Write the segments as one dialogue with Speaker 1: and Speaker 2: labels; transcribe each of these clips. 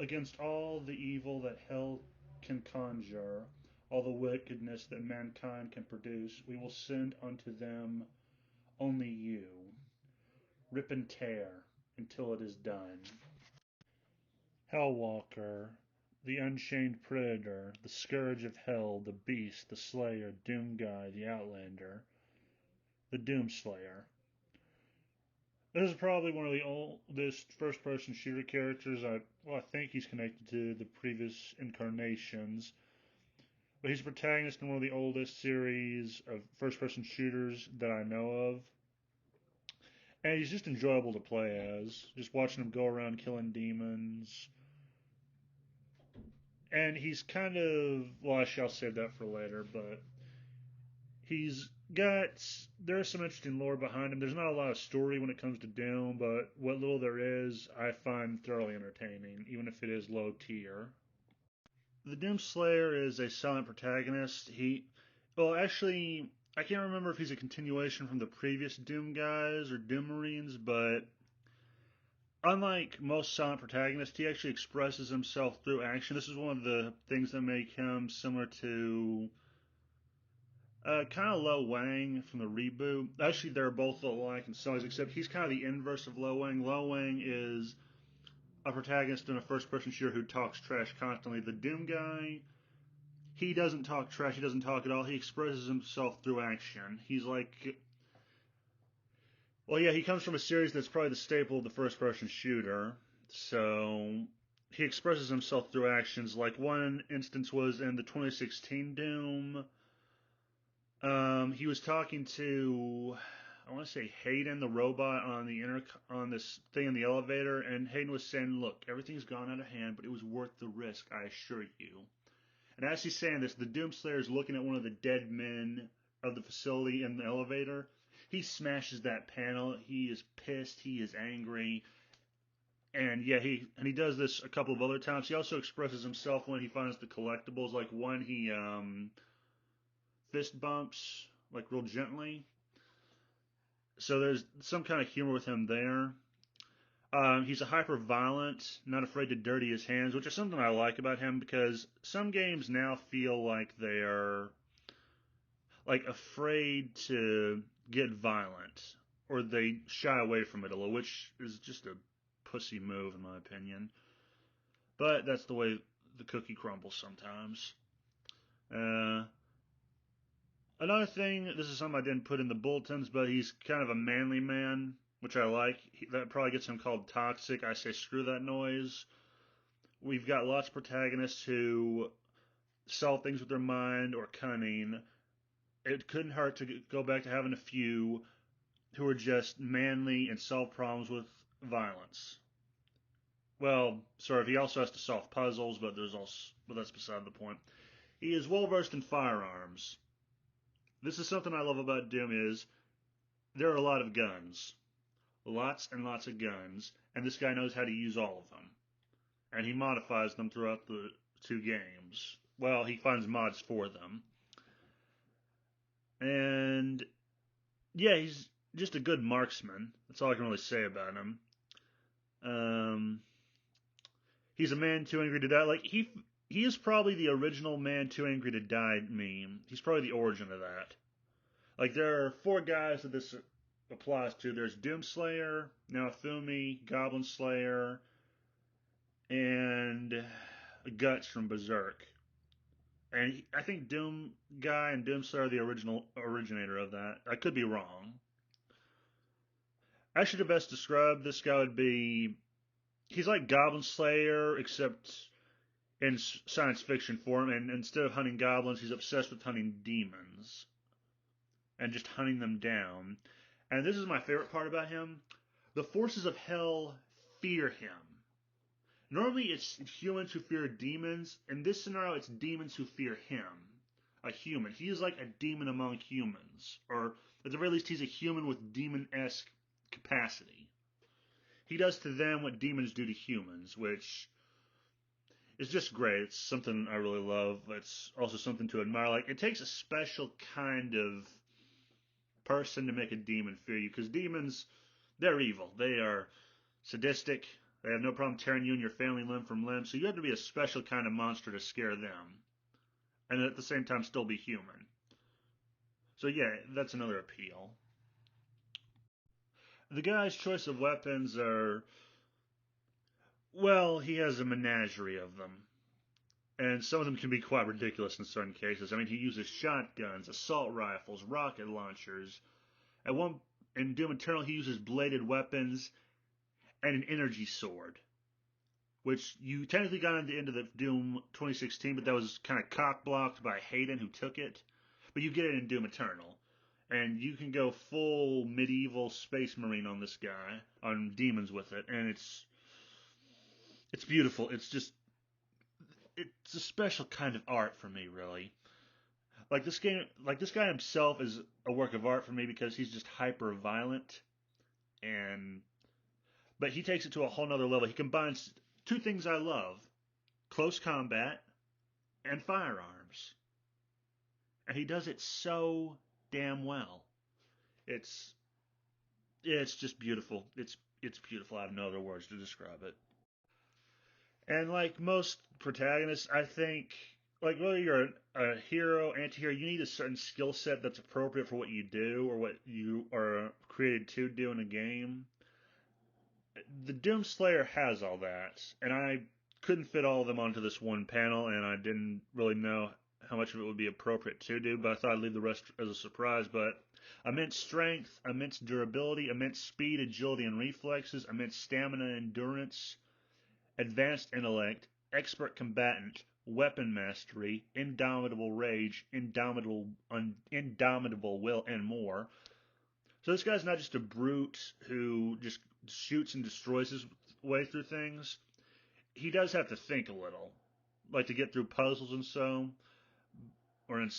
Speaker 1: Against all the evil that hell can conjure, all the wickedness that mankind can produce, we will send unto them only you. Rip and tear until it is done. Hellwalker, the unchained predator, the scourge of hell, the beast, the slayer, Doomguy, the outlander, the Doomslayer. This is probably one of the oldest first-person shooter characters. I think he's connected to the previous incarnations, but he's a protagonist in one of the oldest series of first-person shooters that I know of. And he's just enjoyable to play as. Just watching him go around killing demons. And he's kind of, well, I shall save that for later, but he's got, there's some interesting lore behind him. There's not a lot of story when it comes to Doom, but what little there is, I find thoroughly entertaining, even if it is low tier. The Doom Slayer is a silent protagonist. Well, actually, I can't remember if he's a continuation from the previous Doom guys or Doom Marines, but unlike most silent protagonists, he actually expresses himself through action. This is one of the things that make him similar to kind of Lo Wang from the reboot. Actually, they're both alike in some ways, except he's kind of the inverse of Lo Wang. Lo Wang is a protagonist in a first-person shooter who talks trash constantly. The Doom guy, he doesn't talk trash. He doesn't talk at all. He expresses himself through action. He's like, well, yeah, he comes from a series that's probably the staple of the first-person shooter. So he expresses himself through actions. Like one instance was in the 2016 Doom. He was talking to, I want to say Hayden, the robot, on this thing in the elevator, and Hayden was saying, "Look, everything's gone out of hand, but it was worth the risk, I assure you." And as he's saying this, the Doomslayer is looking at one of the dead men of the facility in the elevator. He smashes that panel. He is pissed. He is angry. And yeah, he does this a couple of other times. He also expresses himself when he finds the collectibles. Like one, he fist bumps like real gently. So there's some kind of humor with him there. He's a hyper violent, not afraid to dirty his hands, which is something I like about him because some games now feel like they are like afraid to get violent or they shy away from it a little, which is just a pussy move in my opinion. But that's the way the cookie crumbles sometimes. Uh, Another thing, this is something I didn't put in the bulletins, but he's kind of a manly man, which I like. That probably gets him called toxic. I say screw that noise. We've got lots of protagonists who solve things with their mind or cunning. It couldn't hurt to go back to having a few who are just manly and solve problems with violence. Well, sort of. He also has to solve puzzles, but that's beside the point. He is well versed in firearms. This is something I love about Doom is there are a lot of guns. Lots and lots of guns, and this guy knows how to use all of them. And he modifies them throughout the two games. Well, he finds mods for them. And yeah, he's just a good marksman. That's all I can really say about him. Um, he's a man too angry to die. Like he is probably the original man too angry to die meme. He's probably the origin of that. Like there are four guys that this applies to. There's Doomslayer, Naofumi, Goblin Slayer, and Guts from Berserk. And I think Doom Guy and Doomslayer are the original originator of that. I could be wrong. Actually, to best describe this guy would be he's like Goblin Slayer, except in science fiction form. And instead of hunting goblins, he's obsessed with hunting demons and just hunting them down. And this is my favorite part about him: the forces of hell fear him. Normally, it's humans who fear demons. In this scenario, it's demons who fear him, a human. He is like a demon among humans, or at the very least, he's a human with demon-esque capacity. He does to them what demons do to humans, which is just great. It's something I really love. It's also something to admire. Like, it takes a special kind of person to make a demon fear you, because demons, they're evil. They are sadistic. They have no problem tearing you and your family limb from limb, so you have to be a special kind of monster to scare them. And at the same time still be human. So yeah, that's another appeal. The guy's choice of weapons are, well, he has a menagerie of them. And some of them can be quite ridiculous in certain cases. I mean, he uses shotguns, assault rifles, rocket launchers. At one in Doom Eternal, he uses bladed weapons and an energy sword, which you technically got at the end of the Doom 2016, but that was kind of cock blocked by Hayden, who took it. But you get it in Doom Eternal, and you can go full medieval space marine on this guy, on demons with it, and it's beautiful. It's a special kind of art for me, really. Like this guy himself is a work of art for me because he's just hyper violent, and but he takes it to a whole nother level. He combines two things I love: close combat and firearms, and he does it so damn well. It's it's just beautiful. It's beautiful. I have no other words to describe it. And like most protagonists, I think like whether you're a hero, anti-hero, you need a certain skill set that's appropriate for what you do or what you are created to do in a game. The Doomslayer has all that, and I couldn't fit all of them onto this one panel, and I didn't really know how much of it would be appropriate to do, but I thought I'd leave the rest as a surprise. But immense strength, immense durability, immense speed, agility, and reflexes, immense stamina and endurance, advanced intellect, expert combatant, weapon mastery, indomitable rage, indomitable will, and more. So this guy's not just a brute who just shoots and destroys his way through things. He does have to think a little, like to get through puzzles and so, or and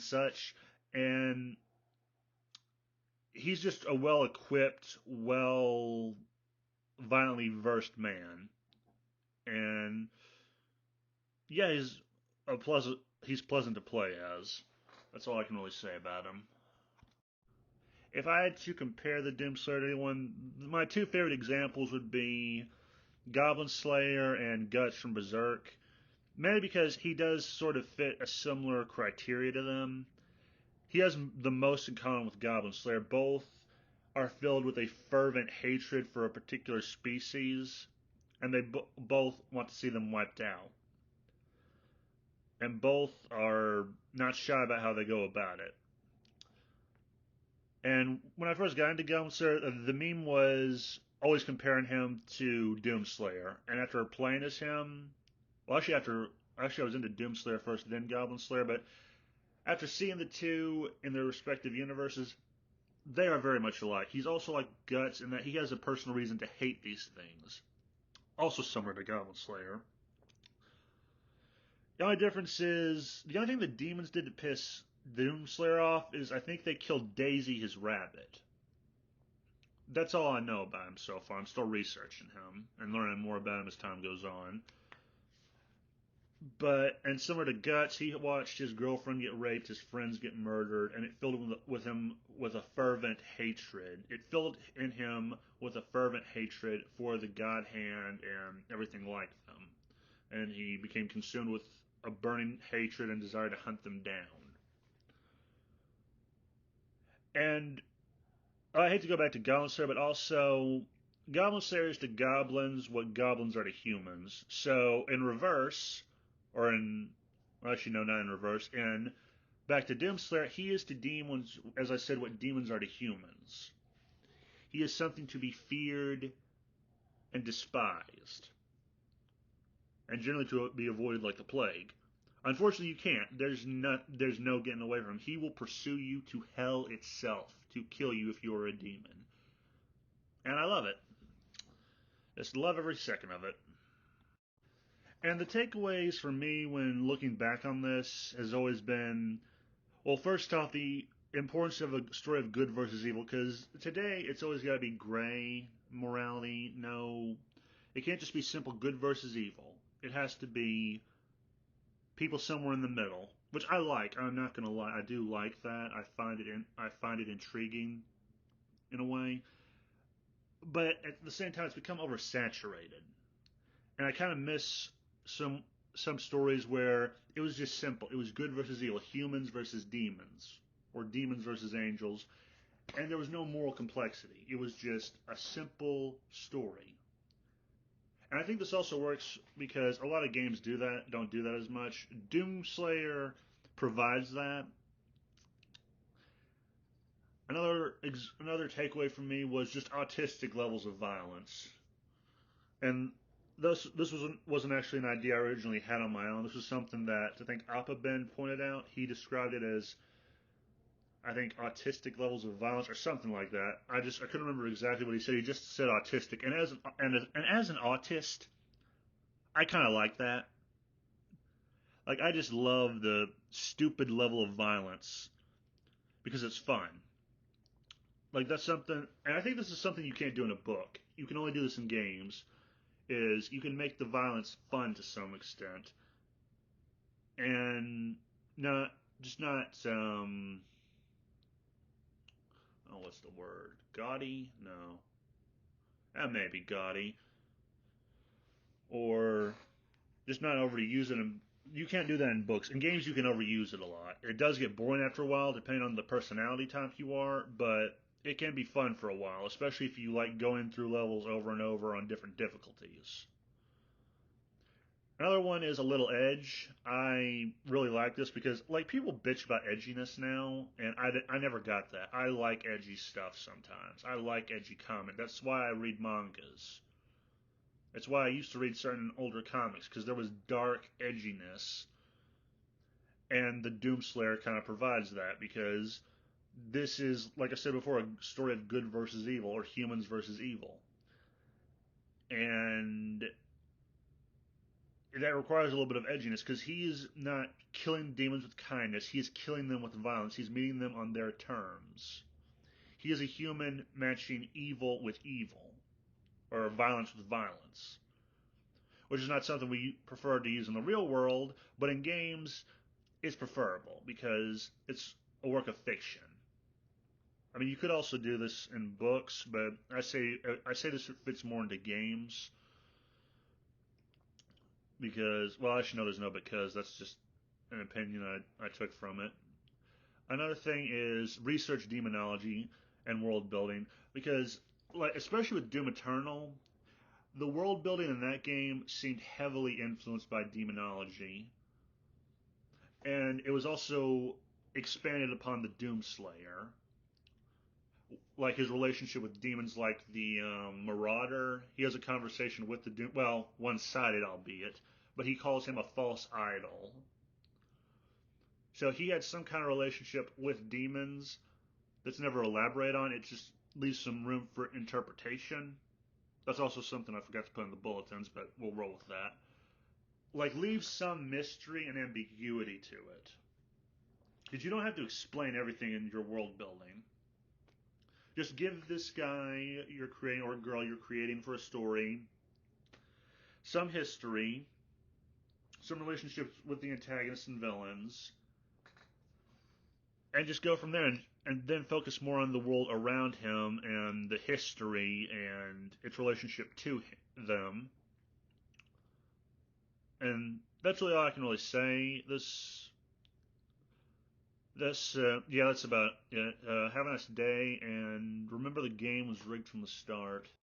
Speaker 1: such. And he's just a well-equipped, violently versed man. And yeah, he's pleasant to play as. That's all I can really say about him. If I had to compare the Doomslayer to anyone, my two favorite examples would be Goblin Slayer and Guts from Berserk. Mainly because he does sort of fit a similar criteria to them. He has the most in common with Goblin Slayer. Both are filled with a fervent hatred for a particular species, and they both want to see them wiped out. And both are not shy about how they go about it. And when I first got into Goblin Slayer, the meme was always comparing him to Doomslayer. And after playing as him, well, actually I was into Doomslayer first, then Goblin Slayer, but after seeing the two in their respective universes, they are very much alike. He's also like Guts in that he has a personal reason to hate these things. Also similar to Goblin Slayer. The only difference is the only thing the demons did to piss Doomslayer off is I think they killed Daisy, his rabbit. That's all I know about him so far. I'm still researching him and learning more about him as time goes on. But, and similar to Guts, he watched his girlfriend get raped, his friends get murdered, and it filled him with a fervent hatred. It filled in him with a fervent hatred for the God Hand and everything like them. And he became consumed with a burning hatred and desire to hunt them down. And I hate to go back to Goblin Slayer, but also Goblin Slayer is to goblins what goblins are to humans. So in reverse, or in, well, actually no, not in reverse, in back to Doomslayer, he is to demons, as I said, what demons are to humans. He is something to be feared and despised, and generally to be avoided like the plague. Unfortunately, you can't. There's no getting away from him. He will pursue you to hell itself to kill you if you are a demon. And I love it. Just love every second of it. And the takeaways for me when looking back on this has always been, well, first off, the importance of a story of good versus evil, because today it's always got to be gray morality. No, it can't just be simple good versus evil. It has to be people somewhere in the middle, which I like. I'm not gonna lie, I do like that. I find it intriguing in a way. but at the same time, it's become oversaturated, and I kind of miss some some stories where it was just simple. It was good versus evil, humans versus demons, or demons versus angels, and there was no moral complexity. It was just a simple story. And I think this also works because a lot of games don't do that as much. Doomslayer provides that. Another takeaway from me was just autistic levels of violence, and this wasn't actually an idea I originally had on my own. This was something that I think Appa Ben pointed out. He described it as, I think, autistic levels of violence or something like that. I couldn't remember exactly what he said. He just said autistic, and as an autist, I kind of like that. Like, I just love the stupid level of violence because it's fun. Like, that's something, and I think this is something you can't do in a book. You can only do this in games. Is you can make the violence fun to some extent, and not just not oh, what's the word? Gaudy? No, that may be gaudy, or just not overuse it. You can't do that in books. In games, you can overuse it a lot. It does get boring after a while, depending on the personality type you are, but it can be fun for a while, especially if you like going through levels over and over on different difficulties. Another one is A Little Edge. I really like this because, like, people bitch about edginess now, and I never got that. I like edgy stuff sometimes. I like edgy comic. That's why I read mangas. That's why I used to read certain older comics, because there was dark edginess, and the Doomslayer kind of provides that, because this is, like I said before, a story of good versus evil, or humans versus evil. And that requires a little bit of edginess because he is not killing demons with kindness. He is killing them with violence. He's meeting them on their terms. He is a human matching evil with evil, or violence with violence, which is not something we prefer to use in the real world, but in games, it's preferable because it's a work of fiction. I mean, you could also do this in books, but I say this fits more into games because, well, actually, no, there's no because. That's just an opinion I took from it. Another thing is research demonology and world building because, like, especially with Doom Eternal, the world building in that game seemed heavily influenced by demonology, and it was also expanded upon the Doomslayer, like his relationship with demons, like the Marauder. He has a conversation with the Doom, well, one-sided albeit, but he calls him a false idol. So he had some kind of relationship with demons that's never elaborated on. It just leaves some room for interpretation. That's also something I forgot to put in the bulletins, but we'll roll with that. Like, leave some mystery and ambiguity to it. Because you don't have to explain everything in your world building. Just give this guy you're creating, or girl you're creating for a story, some history, some relationships with the antagonists and villains, and just go from there, and then focus more on the world around him and the history and its relationship to them. And that's really all I can really say. Yeah, that's about it. Have a nice day, and remember the game was rigged from the start.